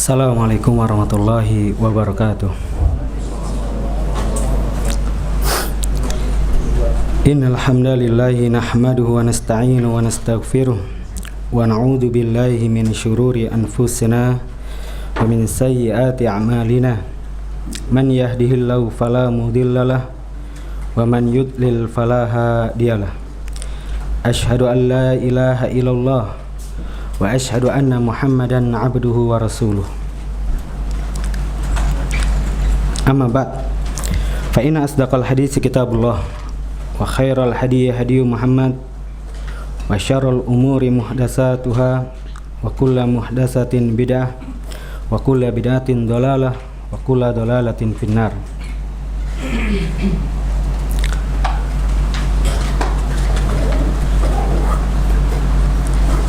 Assalamualaikum warahmatullahi wabarakatuh. Innal hamdalillahi nahmaduhu wa nasta'inu wa nastaghfiruh wa na'udzu billahi min syururi anfusina wa min sayyiati a'malina. Man yahdihillahu fala mudhillalah wa man yudlil fala hadiyalah. Asyhadu an la ilaha illallah wa asyhadu anna Muhammadan abduhu wa rasuluh. Amma ba'd. Fa inna asdaqal hadits kitabullah wa khairal hadi hadi Muhammad wa syarrul umuri muhdatsatuha wa kullu muhdatsatin bid'ah wa kullu bid'atin dhalalah wa kullu dhalalatin finnar.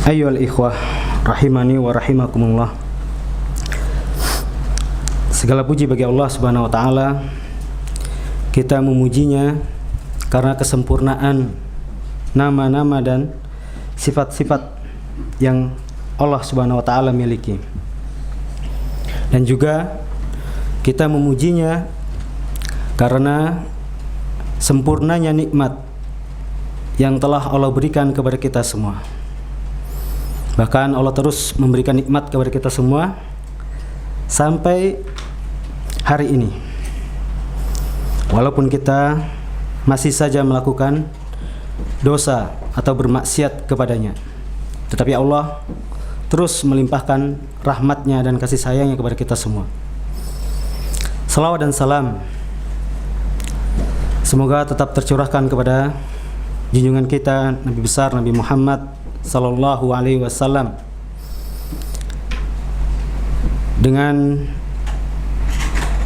Ayyuhal ikhwah rahimani wa rahimakumullah. Segala puji bagi Allah Subhanahu wa taala. Kita memujinya karena kesempurnaan nama-nama dan sifat-sifat yang Allah Subhanahu wa taala miliki. Dan juga kita memujinya karena sempurnanya nikmat yang telah Allah berikan kepada kita semua. Bahkan Allah terus memberikan nikmat kepada kita semua sampai hari ini. Walaupun kita masih saja melakukan dosa atau bermaksiat kepadanya, tetapi Allah terus melimpahkan rahmatnya dan kasih sayangnya kepada kita semua. Salawat dan salam semoga tetap tercurahkan kepada junjungan kita Nabi besar Nabi Muhammad sallallahu alaihi wasallam, dengan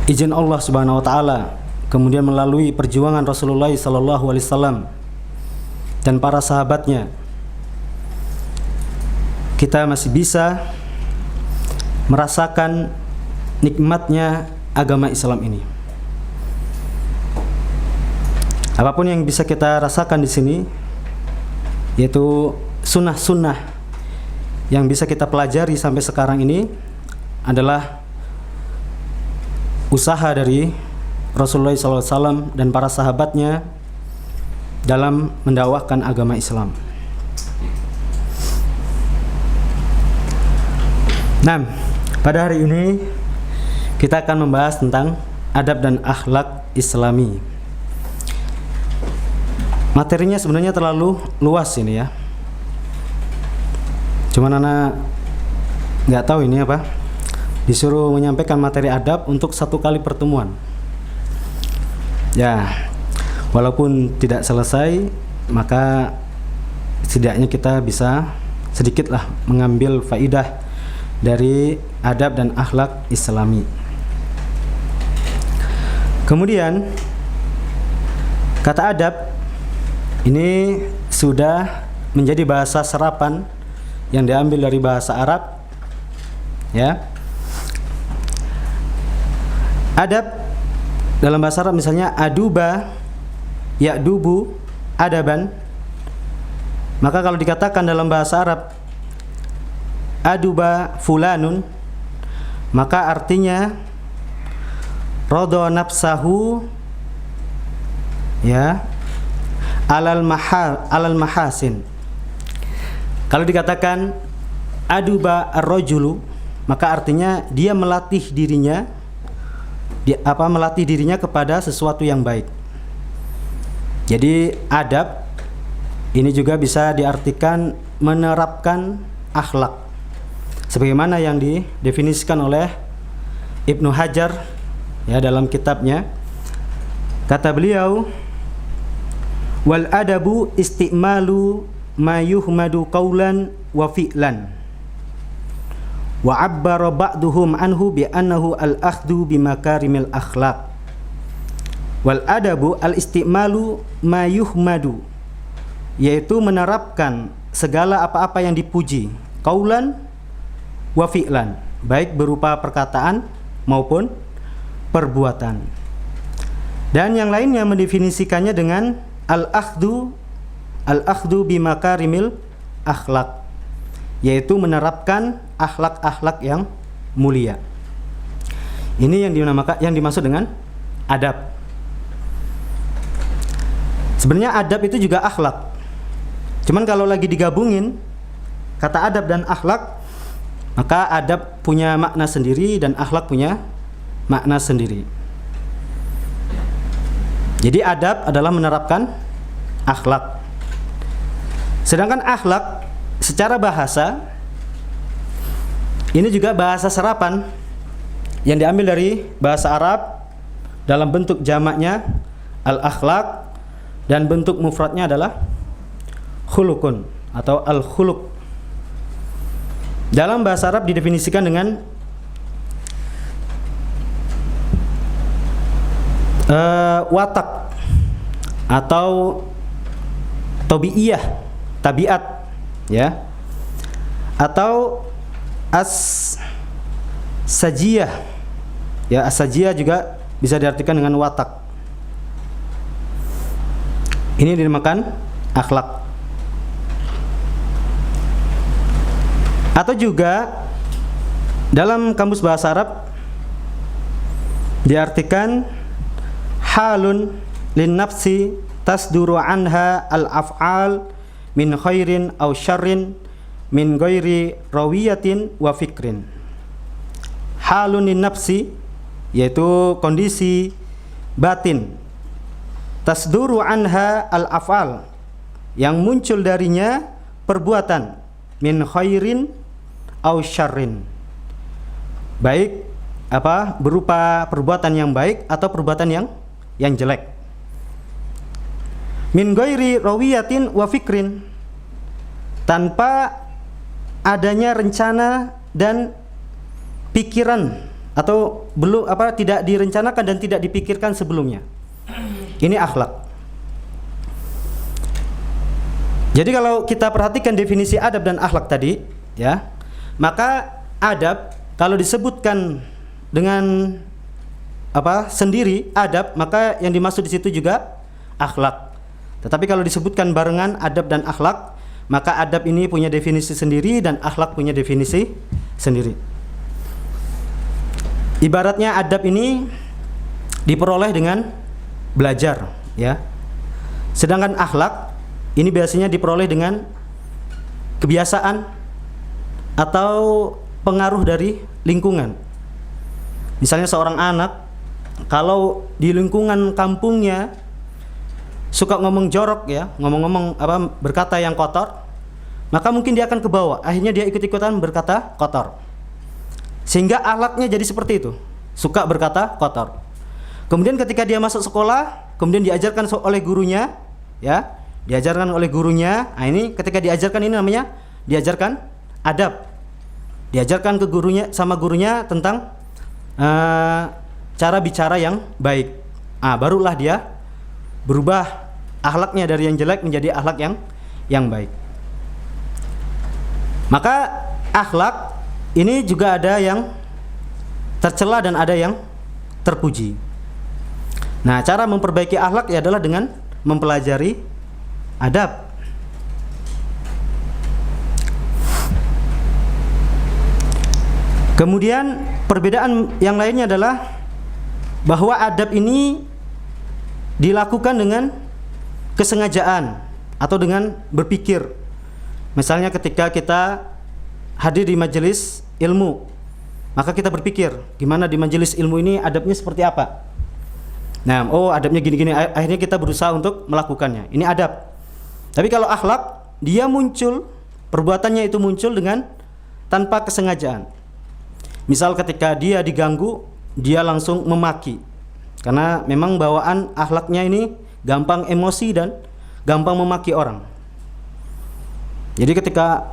izin Allah Subhanahu wa taala, kemudian melalui perjuangan Rasulullah sallallahu alaihi wasallam dan para sahabatnya, kita masih bisa merasakan nikmatnya agama Islam ini. Apapun yang bisa kita rasakan di sini, yaitu sunnah-sunnah yang bisa kita pelajari sampai sekarang ini adalah usaha dari Rasulullah SAW dan para sahabatnya dalam mendakwahkan agama Islam. Nah, pada hari ini kita akan membahas tentang adab dan akhlak Islami. Materinya sebenarnya terlalu luas ini ya. Cuman anak nggak tahu ini apa, disuruh menyampaikan materi adab untuk satu kali pertemuan. Ya, walaupun tidak selesai, maka setidaknya kita bisa sedikitlah mengambil faidah dari adab dan akhlak Islami. Kemudian kata adab ini sudah menjadi bahasa serapan yang diambil dari bahasa Arab, ya. Adab dalam bahasa Arab misalnya aduba, ya'dubu, adaban. Maka kalau dikatakan dalam bahasa Arab aduba fulanun, maka artinya radha nafsahu, ya, alal mahasin. Kalau dikatakan aduba ar-rajulu, maka artinya dia melatih dirinya kepada sesuatu yang baik. Jadi adab ini juga bisa diartikan menerapkan akhlak, sebagaimana yang didefinisikan oleh Ibnu Hajar ya dalam kitabnya. Kata beliau, wal adabu istimalu ma yuhmadu qawlan wa fi'lan, wa abbara ba'duhum anhu bi annahu al-akhdhu bi makarimil akhlaq. Wal adabu al-istimalu ma yuhmadu, yaitu menerapkan segala apa-apa yang dipuji, qawlan wa fi'lan, baik berupa perkataan maupun perbuatan. Dan yang lainnya mendefinisikannya dengan al-akhdhu bimakarimil akhlak, yaitu menerapkan akhlak-akhlak yang mulia. Ini yang dimaksud dengan adab. Sebenarnya adab itu juga akhlak. Cuman kalau lagi digabungin kata adab dan akhlak, maka adab punya makna sendiri dan akhlak punya makna sendiri. Jadi adab adalah menerapkan akhlak. Sedangkan akhlak secara bahasa ini juga bahasa serapan yang diambil dari bahasa Arab, dalam bentuk jamaknya al-akhlaq dan bentuk mufradnya adalah khulukun atau al-khuluq. Dalam bahasa Arab didefinisikan dengan watak atau tabiiyah, tabiat, ya, atau as-sajiyah. Ya, as-sajiyah juga bisa diartikan dengan watak. Ini dinamakan akhlak. Atau juga dalam kamus bahasa Arab diartikan halun lin nafsi tasduru anha al-af'al min khairin aw syarrin min ghairi rawiyatin wa fikrin. Halun lin nafsi yaitu kondisi batin, tasduru anha al-af'al yang muncul darinya perbuatan, min khairin aw syarrin, baik berupa perbuatan yang baik atau perbuatan yang jelek. Min ghairi rawiyatin wa fikrin, tanpa adanya rencana dan pikiran, atau belum tidak direncanakan dan tidak dipikirkan sebelumnya. Ini akhlak. Jadi kalau kita perhatikan definisi adab dan akhlak tadi, ya, maka adab kalau disebutkan dengan sendiri adab, maka yang dimaksud di situ juga akhlak. Tetapi kalau disebutkan barengan adab dan akhlak, maka adab ini punya definisi sendiri dan akhlak punya definisi sendiri. Ibaratnya adab ini diperoleh dengan belajar, ya. Sedangkan akhlak ini biasanya diperoleh dengan kebiasaan atau pengaruh dari lingkungan. Misalnya seorang anak kalau di lingkungan kampungnya suka ngomong jorok, ya, ngomong-ngomong berkata yang kotor, maka mungkin dia akan ke bawah, akhirnya dia ikut-ikutan berkata kotor. Sehingga akhlaknya jadi seperti itu, suka berkata kotor. Kemudian ketika dia masuk sekolah, kemudian diajarkan oleh gurunya, ya, diajarkan oleh gurunya. Nah, ini ketika diajarkan ini namanya diajarkan adab. Diajarkan ke gurunya, sama gurunya tentang cara bicara yang baik. Barulah dia berubah akhlaknya dari yang jelek menjadi akhlak yang baik. Maka akhlak ini juga ada yang tercela dan ada yang terpuji. Nah, cara memperbaiki akhlak adalah dengan mempelajari adab. Kemudian perbedaan yang lainnya adalah bahwa adab ini dilakukan dengan kesengajaan atau dengan berpikir. Misalnya ketika kita hadir di majelis ilmu, maka kita berpikir gimana di majelis ilmu ini adabnya seperti apa. Nah, adabnya gini-gini, akhirnya kita berusaha untuk melakukannya. Ini adab. Tapi kalau akhlak, dia muncul, perbuatannya itu muncul dengan tanpa kesengajaan. Misal ketika dia diganggu, dia langsung memaki. Karena memang bawaan akhlaknya ini gampang emosi dan gampang memaki orang. Jadi ketika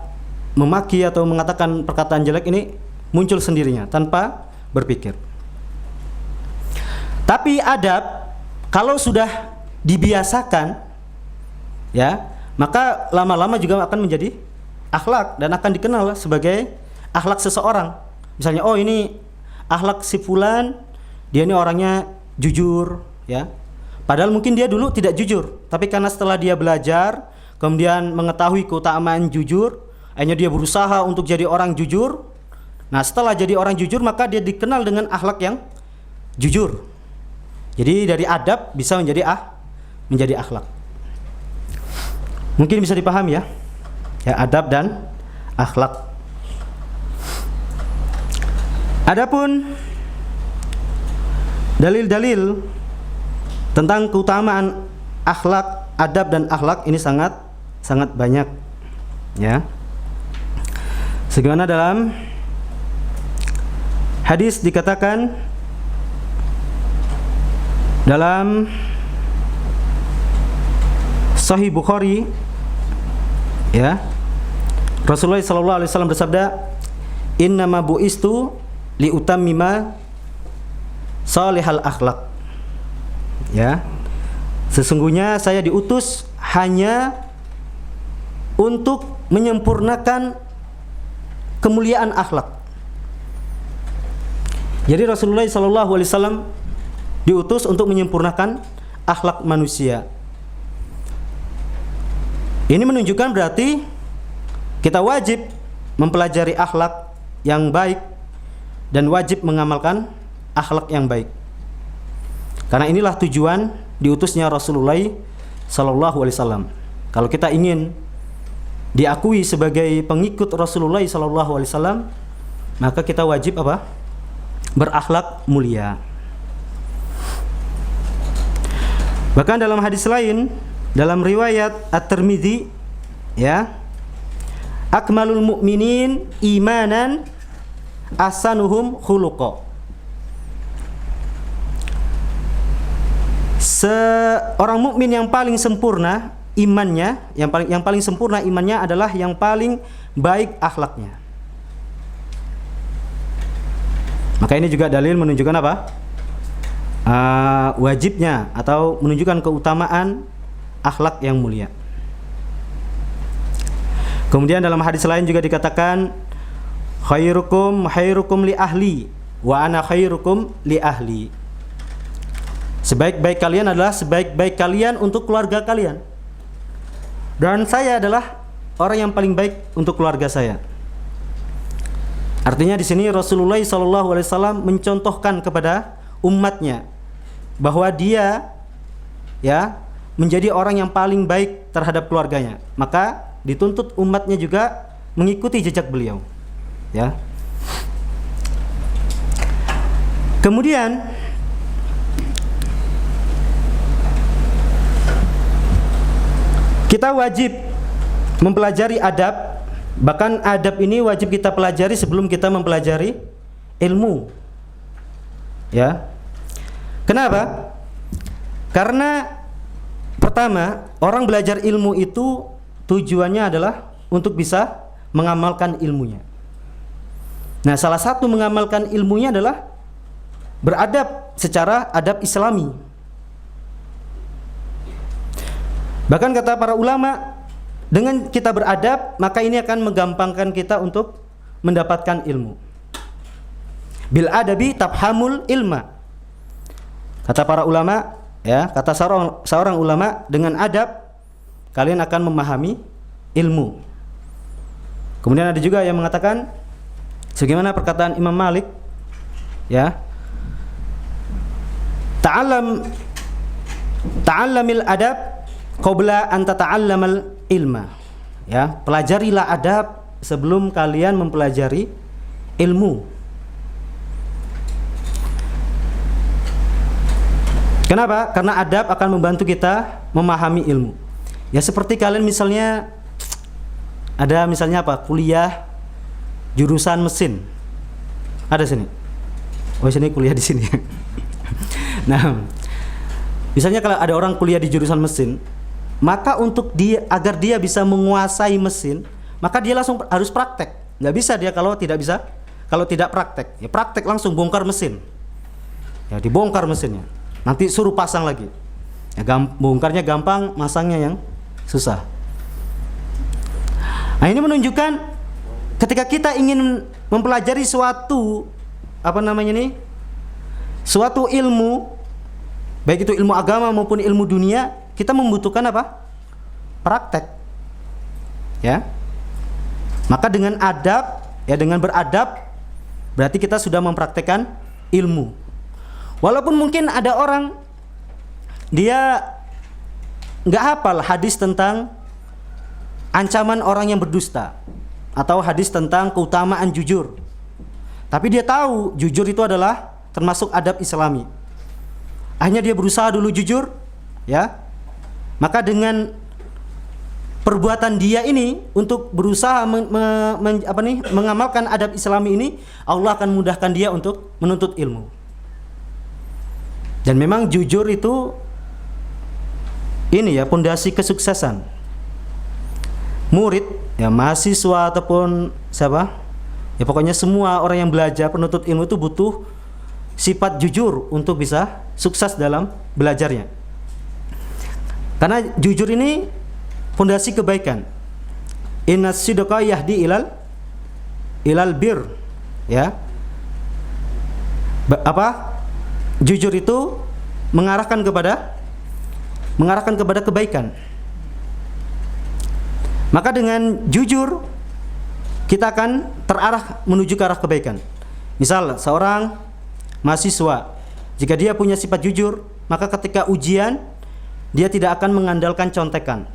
memaki atau mengatakan perkataan jelek ini muncul sendirinya tanpa berpikir. Tapi adab kalau sudah dibiasakan, ya, maka lama-lama juga akan menjadi akhlak dan akan dikenal sebagai akhlak seseorang. Misalnya, ini akhlak si fulan, dia ini orangnya jujur, ya. Padahal mungkin dia dulu tidak jujur, tapi karena setelah dia belajar, kemudian mengetahui keutamaan jujur, akhirnya dia berusaha untuk jadi orang jujur. Nah, setelah jadi orang jujur maka dia dikenal dengan akhlak yang jujur. Jadi dari adab bisa menjadi akhlak. Mungkin bisa dipahami ya. Ya, adab dan akhlak. Adapun dalil-dalil tentang keutamaan akhlak, adab dan akhlak ini sangat banyak. Ya. Sebagaimana dalam hadis dikatakan dalam Sahih Bukhari, ya, Rasulullah SAW bersabda, "Innama bu'istu liutammima salihal akhlak." Ya, sesungguhnya saya diutus hanya untuk menyempurnakan kemuliaan akhlak. Jadi Rasulullah SAW diutus untuk menyempurnakan akhlak manusia. Ini menunjukkan berarti kita wajib mempelajari akhlak yang baik dan wajib mengamalkan akhlak yang baik. Karena inilah tujuan diutusnya Rasulullah SAW. Kalau kita ingin diakui sebagai pengikut Rasulullah SAW, maka kita wajib berakhlak mulia. Bahkan dalam hadis lain, dalam riwayat At-Tirmidzi, ya, akmalul mu'minin imanan ahsanuhum khuluqa. Seorang mukmin yang paling sempurna imannya, yang paling sempurna imannya adalah yang paling baik akhlaknya. Maka ini juga dalil menunjukkan wajibnya atau menunjukkan keutamaan akhlak yang mulia. Kemudian dalam hadis lain juga dikatakan, khairukum li ahli wa ana khairukum li ahli. Sebaik-baik kalian adalah sebaik-baik kalian untuk keluarga kalian, dan saya adalah orang yang paling baik untuk keluarga saya. Artinya di sini Rasulullah SAW mencontohkan kepada umatnya bahwa dia, ya, menjadi orang yang paling baik terhadap keluarganya. Maka dituntut umatnya juga mengikuti jejak beliau, ya. Kemudian kita wajib mempelajari adab. Bahkan adab ini wajib kita pelajari sebelum kita mempelajari ilmu, ya. Kenapa? Karena pertama, orang belajar ilmu itu tujuannya adalah untuk bisa mengamalkan ilmunya. Nah, salah satu mengamalkan ilmunya adalah beradab secara adab Islami. Bahkan kata para ulama, dengan kita beradab, maka ini akan menggampangkan kita untuk mendapatkan ilmu. Bil adabi tafhamul ilma. Kata para ulama, ya, kata seorang ulama, dengan adab kalian akan memahami ilmu. Kemudian ada juga yang mengatakan, sebagaimana perkataan Imam Malik, ya, ta'allamil adab qabla an tata'allamal ilma. Ya, pelajarilah adab sebelum kalian mempelajari ilmu. Kenapa? Karena adab akan membantu kita memahami ilmu. Ya, seperti kalian misalnya ada kuliah jurusan mesin. Ada sini. Oh, sini kuliah di sini. Nah, misalnya kalau ada orang kuliah di jurusan mesin, maka agar dia bisa menguasai mesin, maka dia langsung harus praktek. Nggak bisa dia kalau tidak praktek. Ya, praktek langsung bongkar mesin. Ya, dibongkar mesinnya. Nanti suruh pasang lagi. Ya, bongkarnya gampang, masangnya yang susah. Nah, ini menunjukkan ketika kita ingin mempelajari suatu suatu ilmu, baik itu ilmu agama maupun ilmu dunia, kita membutuhkan praktek. Ya. Maka dengan adab, ya, dengan beradab, berarti kita sudah mempraktekkan ilmu. Walaupun mungkin ada orang dia nggak hafal hadis tentang ancaman orang yang berdusta atau hadis tentang keutamaan jujur, tapi dia tahu jujur itu adalah termasuk adab Islami. Akhirnya dia berusaha dulu jujur, ya. Maka dengan perbuatan dia ini untuk berusaha mengamalkan adab Islami ini, Allah akan mudahkan dia untuk menuntut ilmu. Dan memang jujur itu ini ya pondasi kesuksesan. Murid, ya mahasiswa ataupun siapa, ya pokoknya semua orang yang belajar penuntut ilmu itu butuh sifat jujur untuk bisa sukses dalam belajarnya. Karena jujur ini fondasi kebaikan. Innas sidqa yahdi ilal bir, ya. Jujur itu mengarahkan kepada kebaikan. Maka dengan jujur kita akan terarah menuju ke arah kebaikan. Misal seorang mahasiswa, jika dia punya sifat jujur, maka ketika ujian dia tidak akan mengandalkan contekan.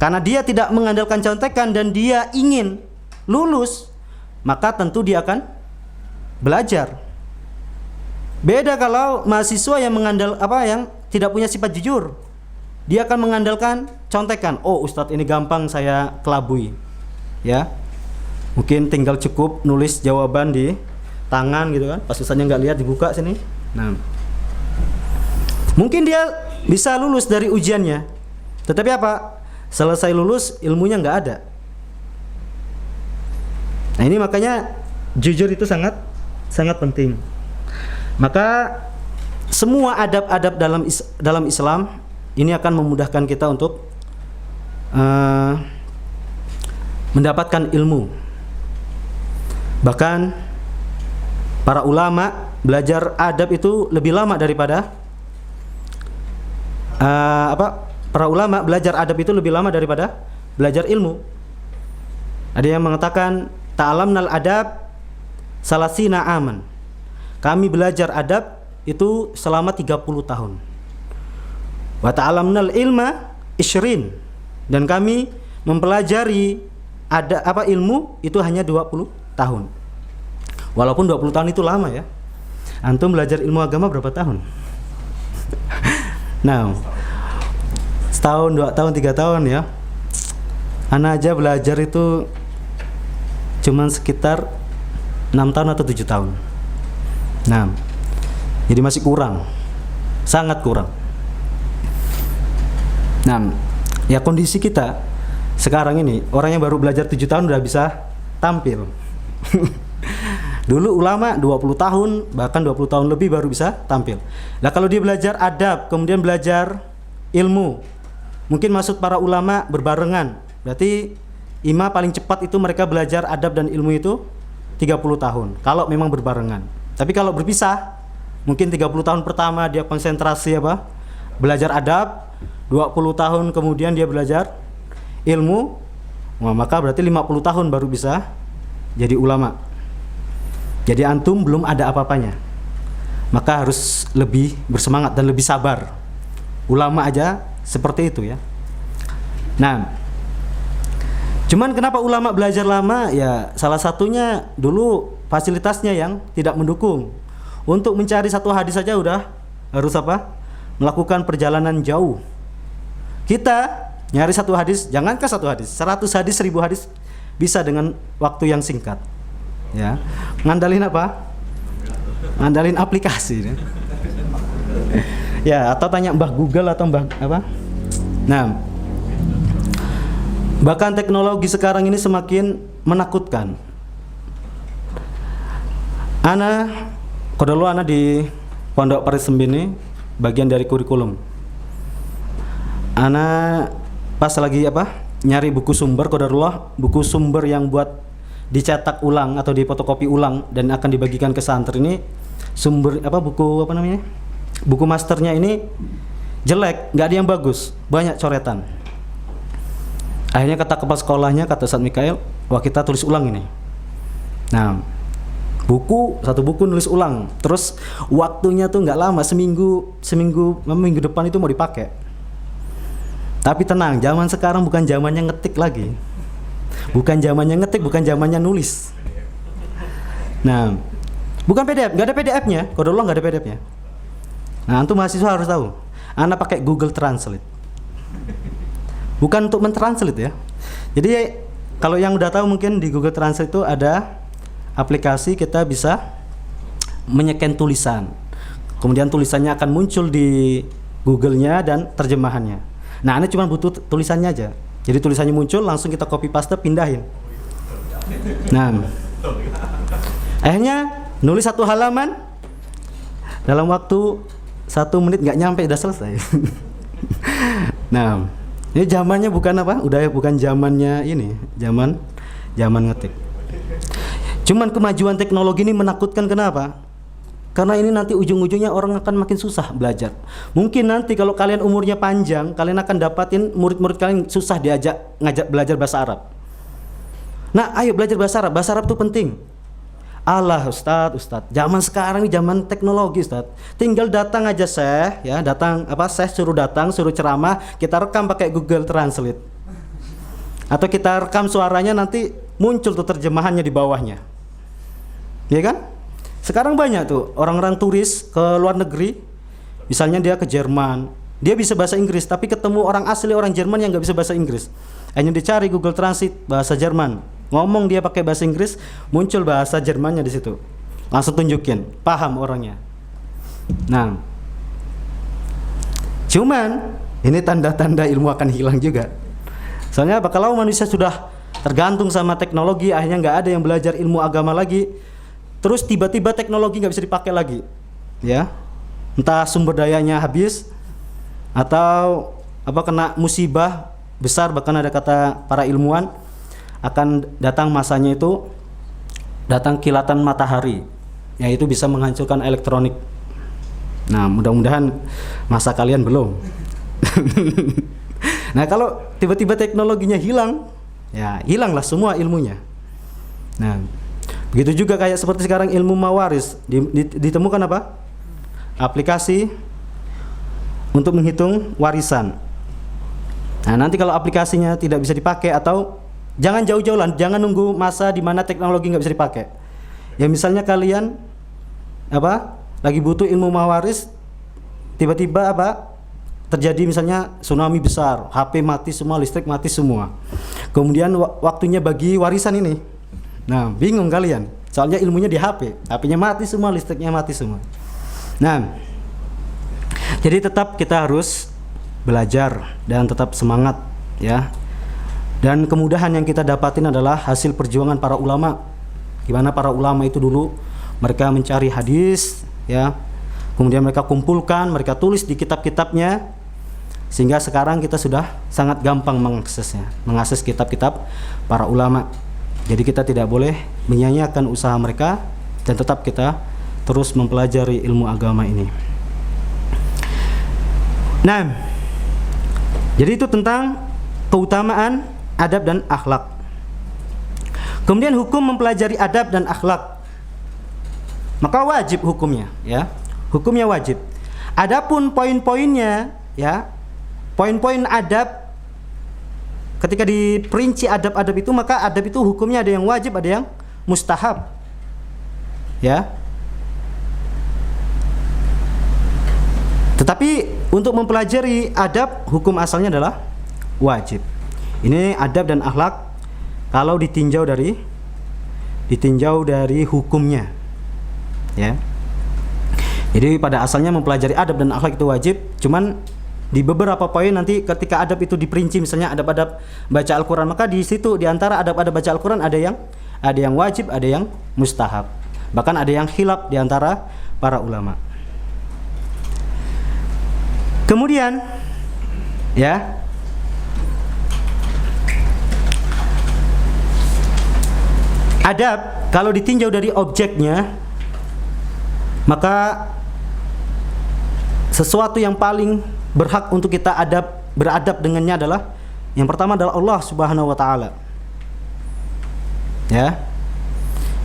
Karena dia tidak mengandalkan contekan dan dia ingin lulus, maka tentu dia akan belajar. Beda kalau mahasiswa yang yang tidak punya sifat jujur, dia akan mengandalkan contekan. Oh, Ustadz ini gampang saya kelabui, ya. Mungkin tinggal cukup nulis jawaban di tangan gitu kan, pas ustadznya nggak lihat dibuka sini. Nah, mungkin dia bisa lulus dari ujiannya, tetapi apa? Selesai lulus ilmunya nggak ada. Nah ini makanya jujur itu sangat penting. Maka semua adab-adab dalam Islam ini akan memudahkan kita untuk mendapatkan ilmu. Bahkan para ulama belajar adab itu lebih lama daripada para ulama belajar adab itu lebih lama daripada belajar ilmu. Ada yang mengatakan ta'alamnal adab salasina aman. Kami belajar adab itu selama 30 tahun. Wa ta'alamnal ilma isyrin. Dan kami mempelajari ilmu itu hanya 20 tahun. Walaupun 20 tahun itu lama ya. Antum belajar ilmu agama berapa tahun? Nah, setahun, 2 tahun, 3 tahun ya. Ana aja belajar itu cuman sekitar 6 tahun atau 7 tahun. Nah, jadi masih kurang, sangat kurang. Nah, ya kondisi kita sekarang ini, orang yang baru belajar 7 tahun udah bisa tampil. Dulu ulama 20 tahun, bahkan 20 tahun lebih baru bisa tampil. Nah kalau dia belajar adab, kemudian belajar ilmu, mungkin maksud para ulama berbarengan. Berarti imam paling cepat itu mereka belajar adab dan ilmu itu 30 tahun, kalau memang berbarengan. Tapi kalau berpisah, mungkin 30 tahun pertama dia konsentrasi belajar adab, 20 tahun kemudian dia belajar ilmu, maka berarti 50 tahun baru bisa jadi ulama. Jadi antum belum ada apa-apanya, maka harus lebih bersemangat dan lebih sabar. Ulama aja seperti itu ya. Nah, cuman kenapa ulama belajar lama? Ya salah satunya dulu fasilitasnya yang tidak mendukung. Untuk mencari satu hadis saja udah harus melakukan perjalanan jauh. Kita nyari satu hadis, jangankan satu hadis, 100 hadis, 1000 hadis bisa dengan waktu yang singkat. Ya, ngandalin ngandalin aplikasi ya, atau tanya Mbah Google atau Mbah Nah, bahkan teknologi sekarang ini semakin menakutkan. Dulu ana di Pondok Paris Sembini, bagian dari kurikulum. Ana pas lagi nyari buku sumber, qadarullah, buku sumber yang buat dicetak ulang atau difotokopi ulang dan akan dibagikan ke santri ini, sumber buku masternya ini jelek, nggak ada yang bagus, banyak coretan. Akhirnya kata kepala sekolahnya, kata Ustaz Mikael, wah kita tulis ulang ini. Nah, Satu buku nulis ulang. Terus waktunya tuh nggak lama, minggu depan itu mau dipakai. Tapi tenang, zaman sekarang bukan zamannya ngetik lagi. Bukan zamannya ngetik, bukan zamannya nulis. Nah, bukan PDF, nggak ada PDF-nya. Kodolong nggak ada PDF-nya. Nah, antum mahasiswa harus tahu. Anda pakai Google Translate. Bukan untuk mentranslate ya. Jadi kalau yang udah tahu mungkin di Google Translate itu ada aplikasi kita bisa menyeken tulisan. Kemudian tulisannya akan muncul di Google-nya dan terjemahannya. Nah, Anda cuma butuh tulisannya aja. Jadi tulisannya muncul, langsung kita copy paste, pindahin. Nah, akhirnya nulis 1 halaman dalam waktu 1 menit nggak nyampe udah selesai. Nah, ini zamannya bukan apa? Udah bukan zamannya ini, zaman ngetik. Cuman kemajuan teknologi ini menakutkan, kenapa? Karena ini nanti ujung-ujungnya orang akan makin susah belajar. Mungkin nanti kalau kalian umurnya panjang, kalian akan dapatin murid-murid kalian susah ngajak belajar bahasa Arab. Nah, ayo belajar bahasa Arab. Bahasa Arab itu penting. Allah Ustadz, zaman sekarang ini zaman teknologi Ustadz. Tinggal datang aja Syekh suruh ceramah, kita rekam pakai Google Translate. Atau kita rekam suaranya, nanti muncul tuh terjemahannya di bawahnya. Ya kan? Sekarang banyak tuh orang-orang turis ke luar negeri, misalnya dia ke Jerman, dia bisa bahasa Inggris, tapi ketemu orang asli orang Jerman yang nggak bisa bahasa Inggris. Hanya dicari Google Translate bahasa Jerman, ngomong dia pakai bahasa Inggris, muncul bahasa Jermannya di situ, langsung tunjukin, paham orangnya. Nah, cuman ini tanda-tanda ilmu akan hilang juga. Soalnya kalau manusia sudah tergantung sama teknologi, akhirnya nggak ada yang belajar ilmu agama lagi. Terus tiba-tiba teknologi nggak bisa dipakai lagi, ya, entah sumber dayanya habis atau kena musibah besar. Bahkan ada kata para ilmuwan, akan datang masanya itu datang kilatan matahari, yaitu bisa menghancurkan elektronik. Nah, mudah-mudahan masa kalian belum. Nah, kalau tiba-tiba teknologinya hilang, ya hilanglah semua ilmunya. Nah, begitu juga kayak seperti sekarang ilmu mawaris, ditemukan apa? Aplikasi untuk menghitung warisan. Nah, nanti kalau aplikasinya tidak bisa dipakai, atau jangan jauh-jauh lah, jangan nunggu masa di mana teknologi nggak bisa dipakai. Ya misalnya kalian lagi butuh ilmu mawaris, tiba-tiba terjadi misalnya tsunami besar, HP mati semua, listrik mati semua. Kemudian waktunya bagi warisan ini. Nah, bingung kalian, soalnya ilmunya di HP-nya mati semua, listriknya mati semua. Nah, jadi tetap kita harus belajar dan tetap semangat, ya. Dan kemudahan yang kita dapatin adalah hasil perjuangan para ulama. Gimana para ulama itu dulu, mereka mencari hadis, ya. Kemudian mereka kumpulkan, mereka tulis di kitab-kitabnya, sehingga sekarang kita sudah sangat gampang mengakses kitab-kitab para ulama. Jadi kita tidak boleh menyia-nyiakan usaha mereka, dan tetap kita terus mempelajari ilmu agama ini. Nah, jadi itu tentang keutamaan adab dan akhlak. Kemudian hukum mempelajari adab dan akhlak, maka wajib hukumnya, ya. Hukumnya wajib. Adapun poin-poinnya, ya, poin-poin adab, ketika diperinci adab-adab itu, maka adab itu hukumnya ada yang wajib, ada yang mustahab, ya. Tetapi untuk mempelajari adab, hukum asalnya adalah wajib. Ini adab dan akhlak kalau ditinjau dari hukumnya, ya. Jadi pada asalnya mempelajari adab dan akhlak itu wajib, cuman di beberapa poin nanti ketika adab itu diperinci, misalnya adab-adab baca Al-Quran, maka di situ di antara adab-adab baca Al-Quran ada yang wajib, ada yang mustahab, bahkan ada yang khilaf di antara para ulama. Kemudian, ya, adab kalau ditinjau dari objeknya, maka sesuatu yang paling berhak untuk kita beradab dengannya adalah, yang pertama adalah Allah Subhanahu wa taala. Ya.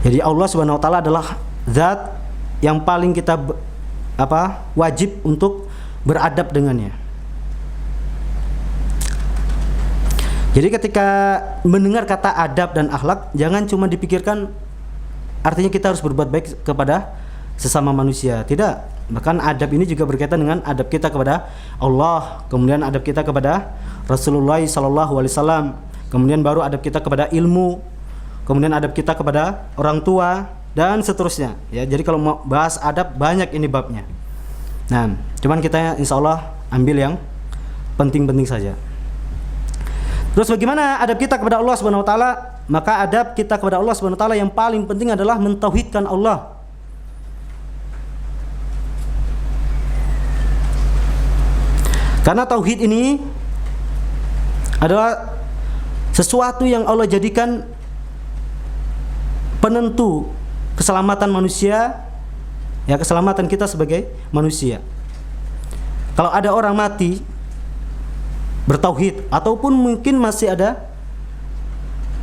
Jadi Allah Subhanahu wa taala adalah zat yang paling kita wajib untuk beradab dengannya. Jadi ketika mendengar kata adab dan akhlak, jangan cuma dipikirkan artinya kita harus berbuat baik kepada sesama manusia. Tidak. Bahkan adab ini juga berkaitan dengan adab kita kepada Allah, kemudian adab kita kepada Rasulullah SAW, kemudian baru adab kita kepada ilmu, kemudian adab kita kepada orang tua, dan seterusnya. Ya, jadi kalau mau bahas adab banyak ini babnya. Nah, cuman kita insya Allah ambil yang penting-penting saja. Terus bagaimana adab kita kepada Allah Subhanahu wa taala? Maka adab kita kepada Allah Subhanahu wa taala yang paling penting adalah mentauhidkan Allah. Karena tauhid ini adalah sesuatu yang Allah jadikan penentu keselamatan manusia, ya, keselamatan kita sebagai manusia. Kalau ada orang mati bertauhid ataupun mungkin masih ada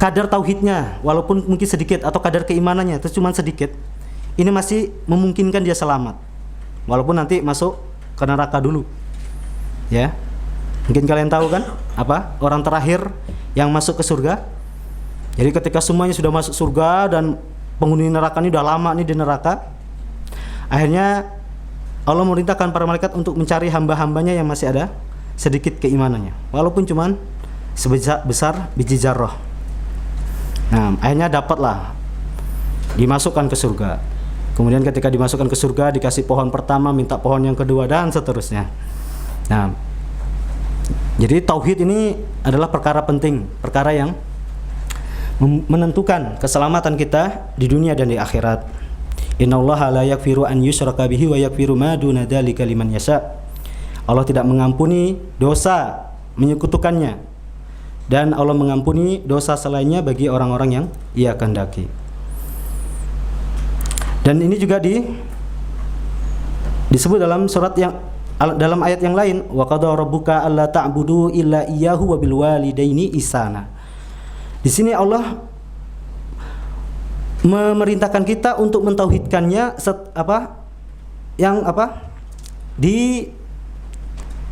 kadar tauhidnya walaupun mungkin sedikit, atau kadar keimanannya itu cuma sedikit, ini masih memungkinkan dia selamat walaupun nanti masuk ke neraka dulu. Ya, mungkin kalian tahu kan apa orang terakhir yang masuk ke surga. Jadi ketika semuanya sudah masuk surga dan penghuni neraka ini udah lama nih di neraka, akhirnya Allah memerintahkan para malaikat untuk mencari hamba-hambanya yang masih ada sedikit keimanannya, walaupun cuman sebesar biji zarrah. Nah, akhirnya dapatlah dimasukkan ke surga. Kemudian ketika dimasukkan ke surga dikasih pohon pertama, minta pohon yang kedua, dan seterusnya. Nah, jadi tauhid ini adalah perkara penting, perkara yang menentukan keselamatan kita di dunia dan di akhirat. Innallaha la yaghfiru an yushraka bihi wa yaghfiru ma duna dzalika liman yasha. Allah tidak mengampuni dosa menyekutukannya, dan Allah mengampuni dosa selainnya bagi orang-orang yang Ia kehendaki. Dan ini juga disebut dalam surat dalam ayat yang lain, wa qada rabbuka alla ta'budu illa iyyahu wa bil walidaini ihsana. Di sini Allah memerintahkan kita untuk mentauhidkannya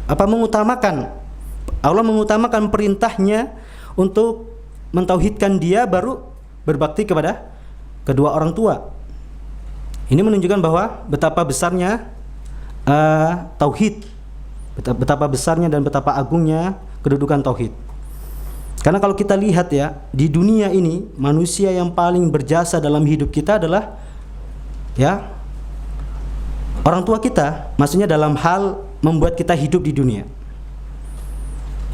mengutamakan. Allah mengutamakan perintahnya untuk mentauhidkan Dia, baru berbakti kepada kedua orang tua. Ini menunjukkan bahwa betapa besarnya tauhid, betapa besarnya dan betapa agungnya kedudukan tauhid. Karena kalau kita lihat ya, di dunia ini manusia yang paling berjasa dalam hidup kita adalah ya orang tua kita, maksudnya dalam hal membuat kita hidup di dunia.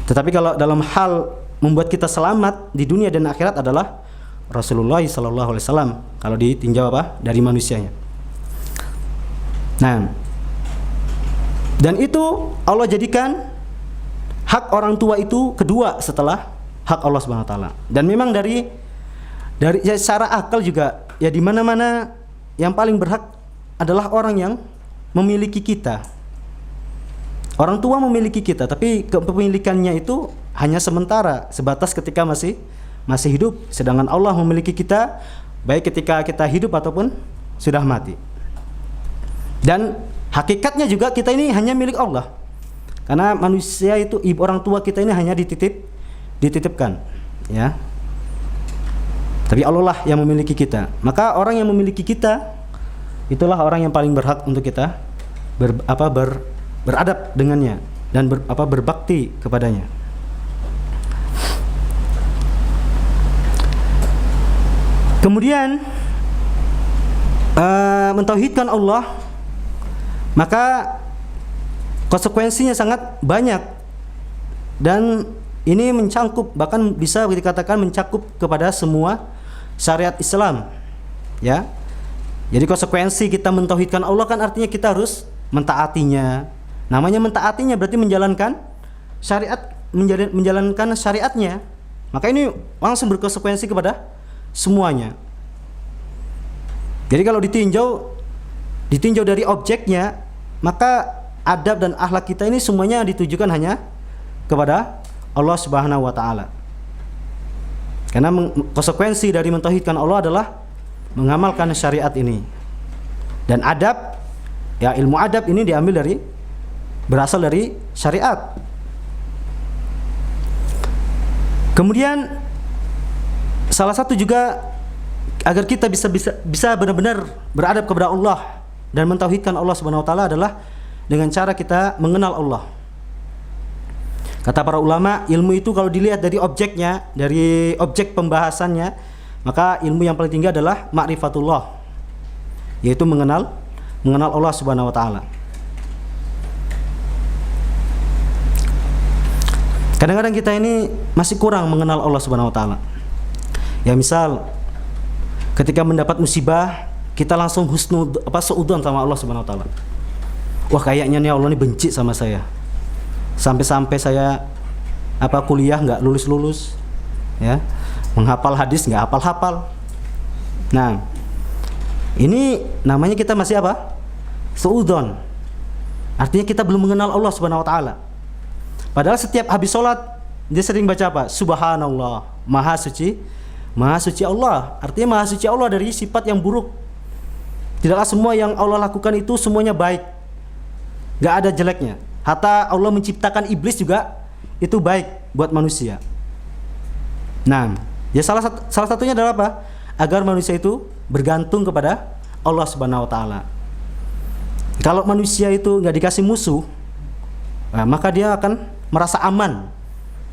Tetapi kalau dalam hal membuat kita selamat di dunia dan akhirat adalah Rasulullah SAW. Kalau ditinjau dari manusianya. Nah, dan itu Allah jadikan hak orang tua itu kedua setelah hak Allah Subhanahu wa taala. Dan memang dari ya, secara akal juga ya, di mana-mana yang paling berhak adalah orang yang memiliki kita. Orang tua memiliki kita, tapi kepemilikannya itu hanya sementara, sebatas ketika masih hidup. Sedangkan Allah memiliki kita baik ketika kita hidup ataupun sudah mati. Dan hakikatnya juga kita ini hanya milik Allah. Karena manusia itu, orang tua kita ini hanya dititipkan, ya. Tapi Allah lah yang memiliki kita. Maka orang yang memiliki kita itulah orang yang paling berhak untuk kita beradab dengannya dan berbakti kepadanya. Kemudian mentauhidkan Allah, maka konsekuensinya sangat banyak, dan ini mencakup, bahkan bisa dikatakan mencakup kepada semua syariat Islam, ya. Jadi konsekuensi kita mentauhidkan Allah kan artinya kita harus mentaatinya. Namanya mentaatinya berarti menjalankan syariat, menjalankan syariatnya. Maka ini langsung berkonsekuensi kepada semuanya. Jadi kalau ditinjau dari objeknya, maka adab dan akhlak kita ini semuanya ditujukan hanya kepada Allah Subhanahu wa taala. Karena konsekuensi dari mentauhidkan Allah adalah mengamalkan syariat ini. Dan adab, ya ilmu adab ini berasal dari syariat. Kemudian salah satu juga agar kita bisa benar-benar beradab kepada Allah dan mentauhidkan Allah Subhanahu wa taala adalah dengan cara kita mengenal Allah. Kata para ulama, ilmu itu kalau dilihat dari objeknya, dari objek pembahasannya, maka ilmu yang paling tinggi adalah ma'rifatullah, yaitu mengenal Allah Subhanahu wa taala. Kadang-kadang kita ini masih kurang mengenal Allah Subhanahu wa taala. Ya misal ketika mendapat musibah, kita langsung suudzon sama Allah Subhanahu wa taala. Wah, kayaknya nih Allah ini benci sama saya. Sampai-sampai saya kuliah nggak lulus, ya, menghafal hadis nggak hafal-hafal. Nah, ini namanya kita masih suudzon. Artinya kita belum mengenal Allah Subhanahu wa taala. Padahal setiap habis sholat dia sering baca apa? Subhanallah, maha suci Allah. Artinya maha suci Allah dari sifat yang buruk. Tidaklah semua yang Allah lakukan itu semuanya baik, nggak ada jeleknya. Hatta Allah menciptakan iblis juga itu baik buat manusia. Nah, ya salah satunya adalah apa? Agar manusia itu bergantung kepada Allah Subhanahu wa taala. Kalau manusia itu nggak dikasih musuh, maka dia akan merasa aman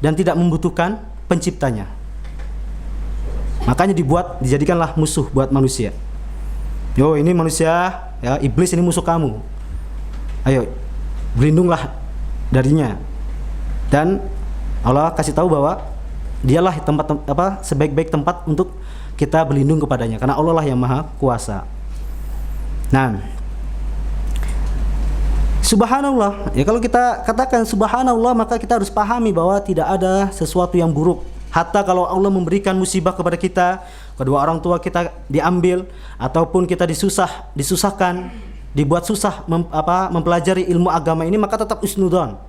dan tidak membutuhkan penciptanya. Makanya dijadikanlah musuh buat manusia. Yo, ini manusia, ya, iblis ini musuh kamu. Ayo, berlindunglah darinya. Dan Allah kasih tahu bahwa dialah sebaik-baik tempat untuk kita berlindung kepadanya, karena Allah lah yang maha kuasa. Nah, subhanallah, ya kalau kita katakan subhanallah, maka kita harus pahami bahwa tidak ada sesuatu yang buruk. Hatta kalau Allah memberikan musibah kepada kita, kedua orang tua kita diambil, ataupun kita disusahkan, dibuat susah mempelajari ilmu agama ini, maka tetap husnudzon.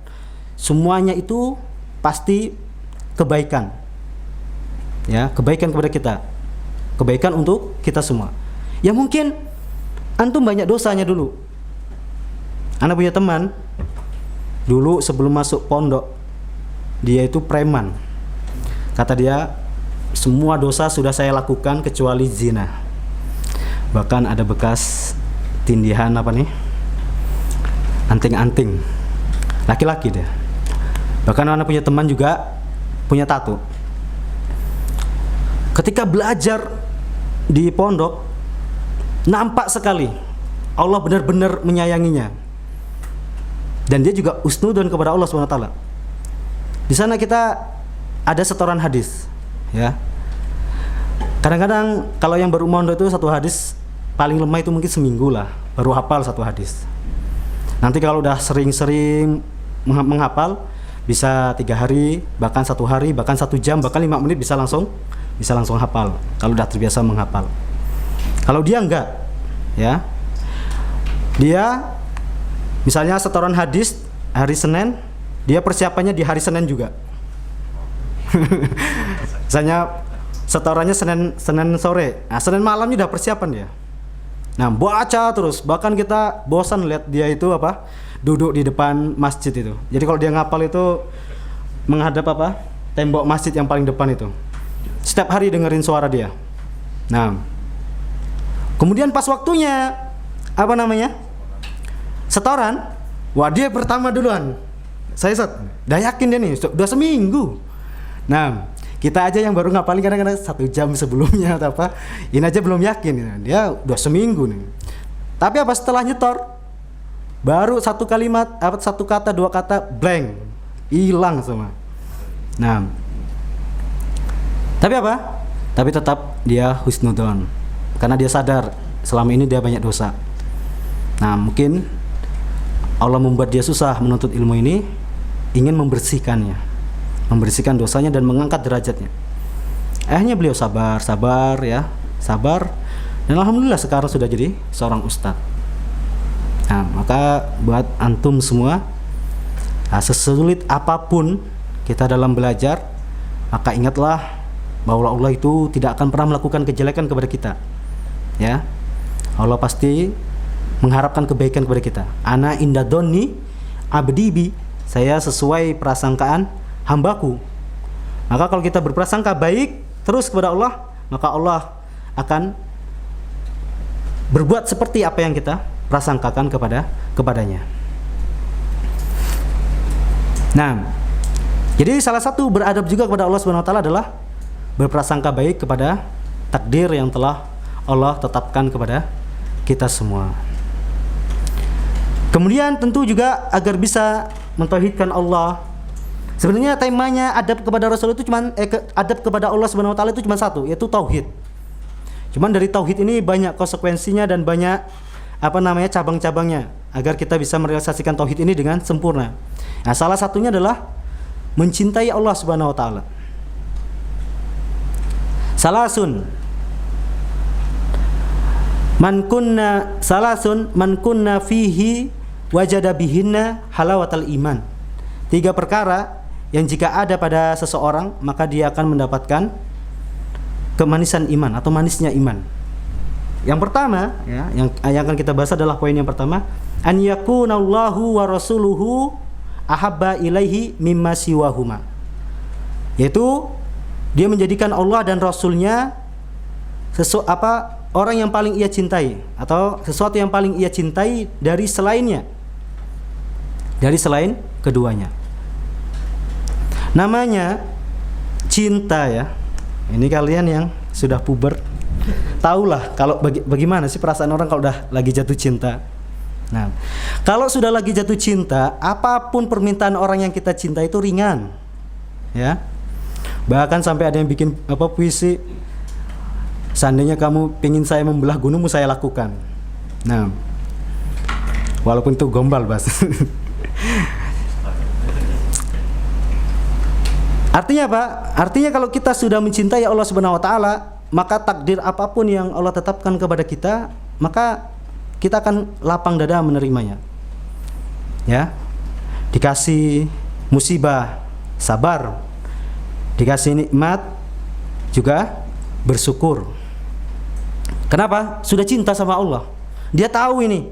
Semuanya itu pasti kebaikan. Ya, kebaikan kepada kita. Kebaikan untuk kita semua. Ya mungkin antum banyak dosanya dulu. Anak punya teman dulu sebelum masuk pondok, dia itu preman. Kata dia, semua dosa sudah saya lakukan kecuali zina. Bahkan ada bekas tindihan anting-anting laki-laki dia. Bahkan anak punya teman juga punya tato. Ketika belajar di pondok, nampak sekali Allah benar-benar menyayanginya. Dan dia juga husnudzon kepada Allah Subhanahu wa taala. Di sana kita ada setoran hadis, ya. Kadang-kadang kalau yang baru mondok itu satu hadis paling lemah itu mungkin seminggu lah baru hafal satu hadis. Nanti kalau udah sering-sering menghafal, bisa 3 hari, bahkan 1 hari, bahkan 1 jam, bahkan 5 menit bisa langsung hafal. Kalau udah terbiasa menghafal. Kalau dia enggak, ya, dia misalnya setoran hadis hari Senin, dia persiapannya di hari Senin juga. Misalnya setorannya Senin sore, nah Senin malamnya udah persiapan dia. Nah, baca terus, bahkan kita bosan lihat dia itu duduk di depan masjid itu. Jadi kalau dia ngapal itu menghadap tembok masjid yang paling depan itu. Setiap hari dengerin suara dia. Nah, kemudian pas waktunya setoran, wah dia pertama duluan. Saya udah yakin dia nih, udah seminggu. Nah, kita aja yang baru ngapalin kadang-kadang 1 jam sebelumnya atau ini aja belum yakin. Dia udah seminggu nih. Tapi setelah nyetor, baru 1 kalimat, 1 kata, 2 kata, blank, hilang semua. Nah, tapi tetap dia husnudzon, karena dia sadar selama ini dia banyak dosa. Nah, mungkin Allah membuat dia susah menuntut ilmu ini, ingin membersihkan dosanya dan mengangkat derajatnya. Akhirnya beliau sabar, dan alhamdulillah sekarang sudah jadi seorang ustadz. Nah, maka buat antum semua, sesulit apapun kita dalam belajar, maka ingatlah bahwa Allah itu tidak akan pernah melakukan kejelekan kepada kita. Ya. Allah pasti mengharapkan kebaikan kepada kita. Ana inda dhanni abdi bi, saya sesuai prasangkaan hambaku. Maka kalau kita berprasangka baik terus kepada Allah, maka Allah akan berbuat seperti apa yang kita prasangkakan kepadanya. Nah, jadi salah satu beradab juga kepada Allah Subhanahu wa taala adalah berprasangka baik kepada takdir yang telah Allah tetapkan kepada kita semua. Kemudian tentu juga agar bisa mentauhidkan Allah. Sebenarnya temanya adab kepada Rasul itu adab kepada Allah Subhanahu wa taala itu cuma satu, yaitu tauhid. Cuman dari tauhid ini banyak konsekuensinya dan banyak cabang-cabangnya agar kita bisa merealisasikan tauhid ini dengan sempurna. Nah, salah satunya adalah mencintai Allah Subhanahu wa taala. Salasun man kunna fihi wajada bihinna halawatal iman. 3 perkara yang jika ada pada seseorang maka dia akan mendapatkan kemanisan iman atau manisnya iman. Yang pertama, ya, yang akan kita bahas adalah poin yang pertama, an yakunallahu wa rasuluhu ahabba ilaihi mimma siwahuma. Yaitu dia menjadikan Allah dan Rasulnya orang yang paling ia cintai atau sesuatu yang paling ia cintai dari selainnya, dari selain keduanya. Namanya cinta ya. Ini kalian yang sudah puber tahulah kalau bagaimana sih perasaan orang kalau udah lagi jatuh cinta. Nah, kalau sudah lagi jatuh cinta, apapun permintaan orang yang kita cinta itu ringan. Ya. Bahkan sampai ada yang bikin puisi, seandainya kamu ingin saya membelah gunungmu, saya lakukan. Nah, walaupun itu gombal, Bas. Artinya apa? Artinya kalau kita sudah mencintai Allah Subhanahu wa taala, maka takdir apapun yang Allah tetapkan kepada kita, maka kita akan lapang dada menerimanya. Ya. Dikasih musibah, sabar. Dikasih nikmat, juga bersyukur. Kenapa? Sudah cinta sama Allah. Dia tahu ini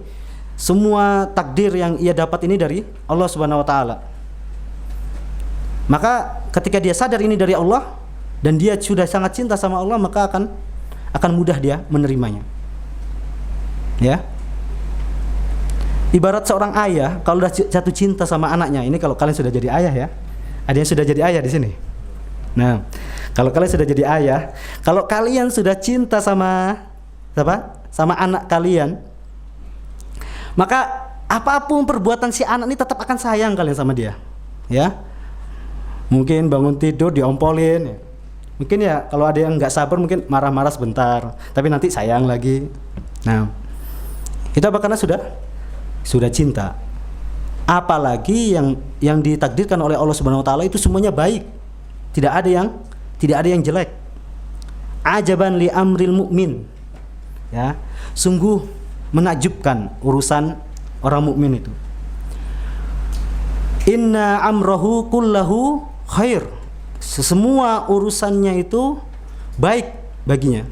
semua takdir yang ia dapat ini dari Allah Subhanahu wa taala. Maka ketika dia sadar ini dari Allah dan dia sudah sangat cinta sama Allah, maka akan mudah dia menerimanya. Ya. Ibarat seorang ayah kalau sudah jatuh cinta sama anaknya. Ini kalau kalian sudah jadi ayah ya. Ada yang sudah jadi ayah di sini. Nah, kalau kalian sudah jadi ayah, kalau kalian sudah cinta sama anak kalian, maka apapun perbuatan si anak ini tetap akan sayang kalian sama dia. Ya. Mungkin bangun tidur diompolin ya. Mungkin ya kalau ada yang nggak sabar mungkin marah-marah sebentar, tapi nanti sayang lagi. Nah, itu apa? Karena sudah cinta. Apalagi yang ditakdirkan oleh Allah Subhanahu wa taala itu semuanya baik. Tidak ada yang jelek. Ajaban li amril mu'min. Ya, sungguh menakjubkan urusan orang mukmin itu. Inna amrahu kullahu khair. Semua urusannya itu baik baginya.